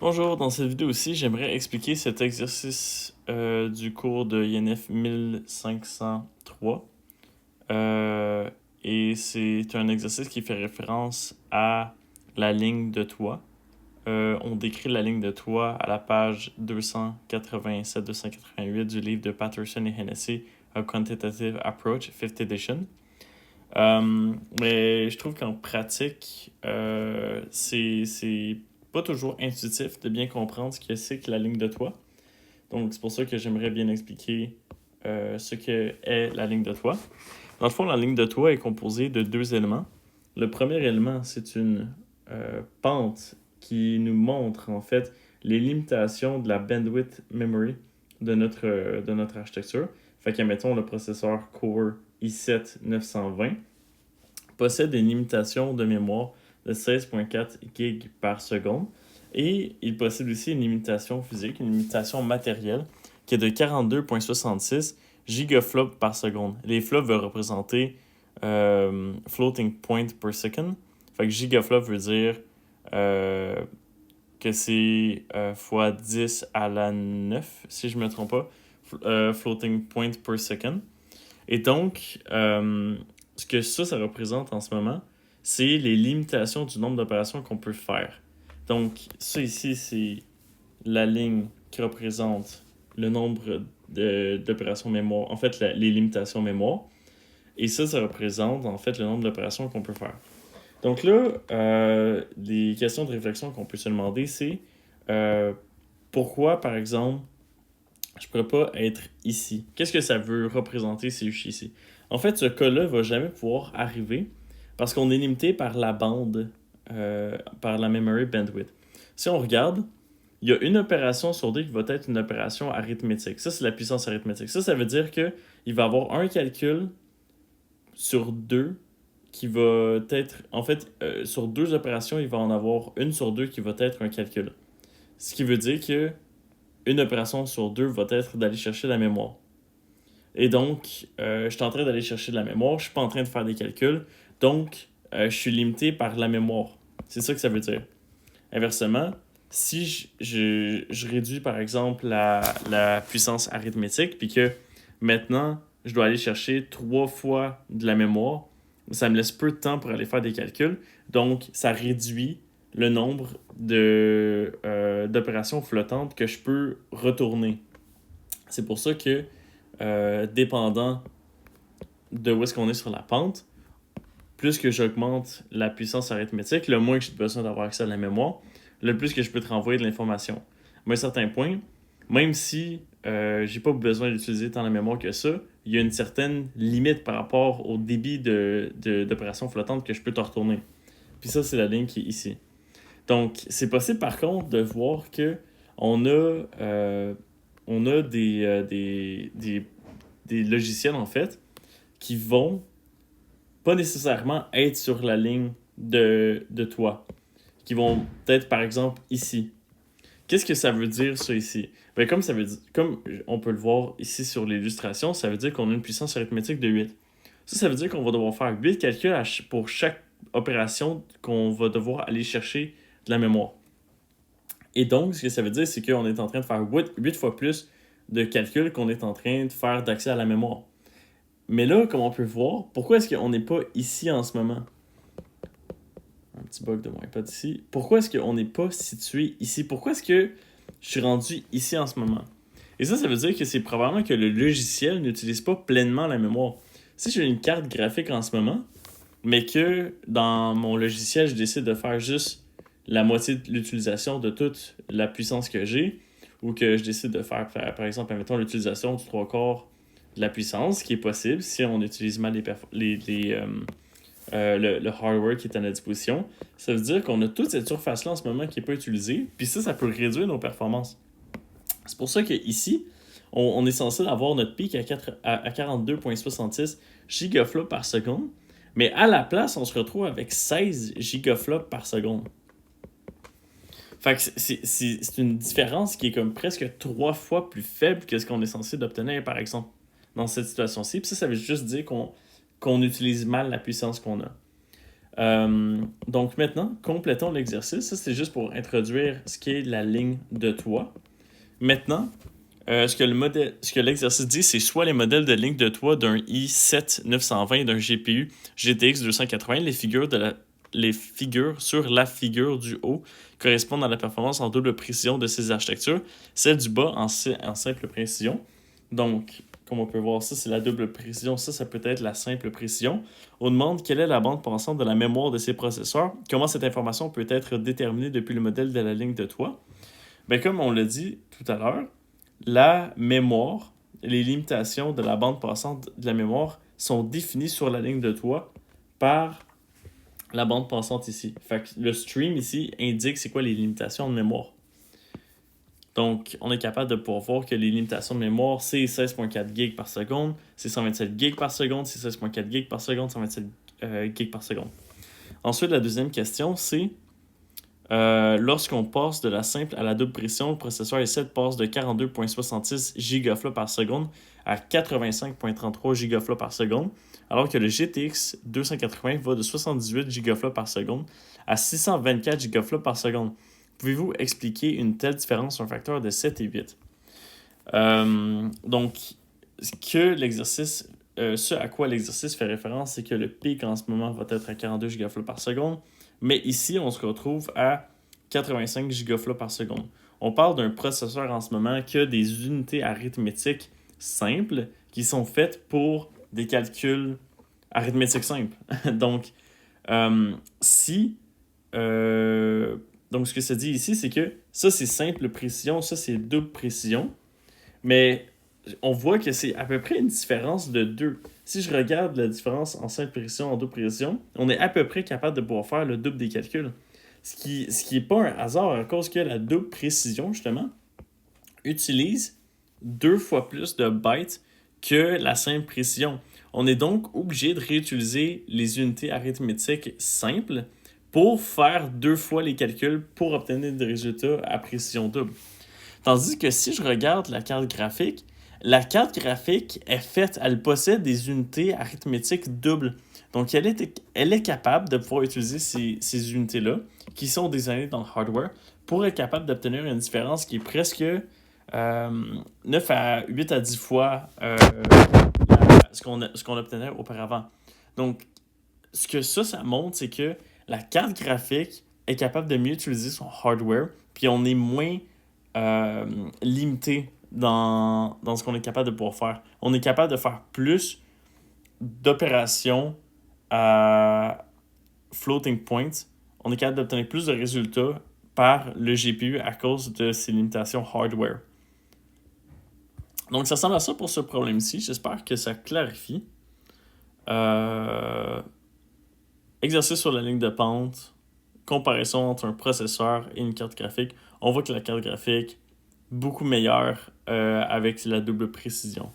Bonjour, dans cette vidéo aussi, j'aimerais expliquer cet exercice du cours de INF 1503. Euh, et c'est un exercice qui fait référence à la ligne de toit. On décrit la ligne de toit à la page 287-288 du livre de Patterson et Hennessy, A Quantitative Approach, 5th edition. Mais je trouve qu'en pratique, c'est pas toujours intuitif de bien comprendre ce que c'est que la ligne de toit. Donc, c'est pour ça que j'aimerais bien expliquer ce que est la ligne de toit. Dans le fond, la ligne de toit est composée de deux éléments. Le premier élément, c'est une pente qui nous montre en fait les limitations de la bandwidth memory de notre architecture. Fait que, mettons, le processeur Core i7-920 possède une limitation de mémoire de 16,4 GB par seconde. Et il possède aussi une limitation physique, une limitation matérielle, qui est de 42,66 gigaflops par seconde. Les flops veulent représenter floating point per second. Fait que gigaflop veut dire euh, que c'est fois 10 à la 9, si je ne me trompe pas, floating point per second. Et donc, ce que ça représente en ce moment, c'est les limitations du nombre d'opérations qu'on peut faire. Donc, ça ici, c'est la ligne qui représente le nombre d'opérations mémoire, en fait, les limitations mémoire. Et ça représente en fait le nombre d'opérations qu'on peut faire. Donc là, les questions de réflexion qu'on peut se demander, c'est euh, pourquoi, par exemple, je pourrais pas être ici. Qu'est-ce que ça veut représenter si je suis ici? En fait, ce cas-là va jamais pouvoir arriver parce qu'on est limité par la bande, par la memory bandwidth. Si on regarde, il y a une opération sur deux qui va être une opération arithmétique. Ça, c'est la puissance arithmétique. Ça veut dire qu'il va y avoir un calcul sur deux qui va être... En fait, sur deux opérations, il va en avoir une sur deux qui va être un calcul. Ce qui veut dire que une opération sur deux va être d'aller chercher la mémoire. Et donc, je suis en train d'aller chercher de la mémoire, je suis pas en train de faire des calculs, donc je suis limité par la mémoire. C'est ça que ça veut dire. Inversement, si je réduis par exemple la puissance arithmétique, puis que maintenant je dois aller chercher trois fois de la mémoire, ça me laisse peu de temps pour aller faire des calculs, donc ça réduit le nombre d'opérations flottantes que je peux retourner. C'est pour ça que, dépendant de où est-ce qu'on est sur la pente, plus que j'augmente la puissance arithmétique, le moins que j'ai besoin d'avoir accès à la mémoire, le plus que je peux te renvoyer de l'information. Mais à un certain point, même si j'ai pas besoin d'utiliser tant la mémoire que ça, il y a une certaine limite par rapport au débit d'opérations flottantes que je peux te retourner. Puis ça, c'est la ligne qui est ici. Donc, c'est possible par contre de voir que on a, on a des logiciels en fait qui vont pas nécessairement être sur la ligne de toi, qui vont être par exemple ici. Qu'est-ce que ça veut dire ça ici? Ben, comme on peut le voir ici sur l'illustration, ça veut dire qu'on a une puissance arithmétique de 8. Ça veut dire qu'on va devoir faire 8 calculs pour chaque opération qu'on va devoir aller chercher de la mémoire. Et donc, ce que ça veut dire, c'est qu'on est en train de faire 8 fois plus de calculs qu'on est en train de faire d'accès à la mémoire. Mais là, comme on peut voir, pourquoi est-ce qu'on n'est pas ici en ce moment? Un petit bug de mon iPad ici. Pourquoi est-ce qu'on n'est pas situé ici? Pourquoi est-ce que je suis rendu ici en ce moment? Et ça veut dire que c'est probablement que le logiciel n'utilise pas pleinement la mémoire. Si j'ai une carte graphique en ce moment, mais que dans mon logiciel, je décide de faire juste la moitié de l'utilisation de toute la puissance que j'ai, ou que je décide de faire, par exemple, admettons, l'utilisation du trois quarts de la puissance, ce qui est possible si on utilise mal le hardware qui est à notre disposition, ça veut dire qu'on a toute cette surface-là en ce moment qui n'est pas utilisée, puis ça peut réduire nos performances. C'est pour ça qu'ici, on est censé avoir notre pic à 42,66 gigaflops par seconde, mais à la place, on se retrouve avec 16 gigaflops par seconde. Fait que c'est une différence qui est comme presque 3 fois plus faible que ce qu'on est censé d'obtenir, par exemple, dans cette situation-ci. Puis ça veut juste dire qu'on utilise mal la puissance qu'on a. Donc maintenant, complétons l'exercice. Ça, c'est juste pour introduire ce qu'est la ligne de toit. Maintenant, ce que l'exercice dit, c'est soit les modèles de ligne de toit d'un i7-920 d'un GPU GTX 280, les figures sur la figure du haut correspondent à la performance en double précision de ces architectures, celle du bas en simple précision. Donc, comme on peut voir, ça c'est la double précision, ça peut être la simple précision. On demande quelle est la bande passante de la mémoire de ces processeurs, comment cette information peut être déterminée depuis le modèle de la ligne de toit. Bien, comme on l'a dit tout à l'heure, la mémoire, les limitations de la bande passante de la mémoire sont définies sur la ligne de toit par la bande passante ici. Fait que le stream ici indique c'est quoi les limitations de mémoire. Donc, on est capable de pouvoir voir que les limitations de mémoire, c'est 16.4 GB par seconde, c'est 127 GB par seconde, c'est 16.4 GB par seconde, 127 GB par seconde. Ensuite, la deuxième question, c'est lorsqu'on passe de la simple à la double précision, le processeur i7 passe de 42.66 gigaflops par seconde à 85.33 gigaflops par seconde, alors que le GTX 280 va de 78 gigaflops par seconde à 624 gigaflops par seconde. Pouvez-vous expliquer une telle différence sur un facteur de 7 et 8? Donc, ce à quoi l'exercice fait référence, c'est que le pic en ce moment va être à 42 gigaflops par seconde, mais ici, on se retrouve à 85 gigaflops par seconde. On parle d'un processeur en ce moment qui a des unités arithmétiques simples qui sont faites pour des calculs arithmétiques simples. Donc, donc, ce que ça dit ici, c'est que ça, c'est simple précision, ça, c'est double précision. Mais on voit que c'est à peu près une différence de 2. Si je regarde la différence en simple précision et en double précision, on est à peu près capable de pouvoir faire le double des calculs. Ce qui est pas un hasard à cause que la double précision, justement, utilise 2 fois plus de bytes que la simple précision. On est donc obligé de réutiliser les unités arithmétiques simples pour faire 2 fois les calculs pour obtenir des résultats à précision double. Tandis que si je regarde la carte graphique est faite, elle possède des unités arithmétiques doubles. Donc, elle est capable de pouvoir utiliser ces unités-là, qui sont désignées dans le hardware, pour être capable d'obtenir une différence qui est presque 9 à 8 à 10 fois ce qu'on obtenait auparavant. Donc, ce que ça montre, c'est que la carte graphique est capable de mieux utiliser son hardware, puis on est moins limité dans ce qu'on est capable de pouvoir faire. On est capable de faire plus d'opérations à floating points. On est capable d'obtenir plus de résultats par le GPU à cause de ses limitations hardware. Donc, ça ressemble à ça pour ce problème-ci. J'espère que ça clarifie. Exercice sur la ligne de pente. Comparaison entre un processeur et une carte graphique. On voit que la carte graphique beaucoup meilleure avec la double précision.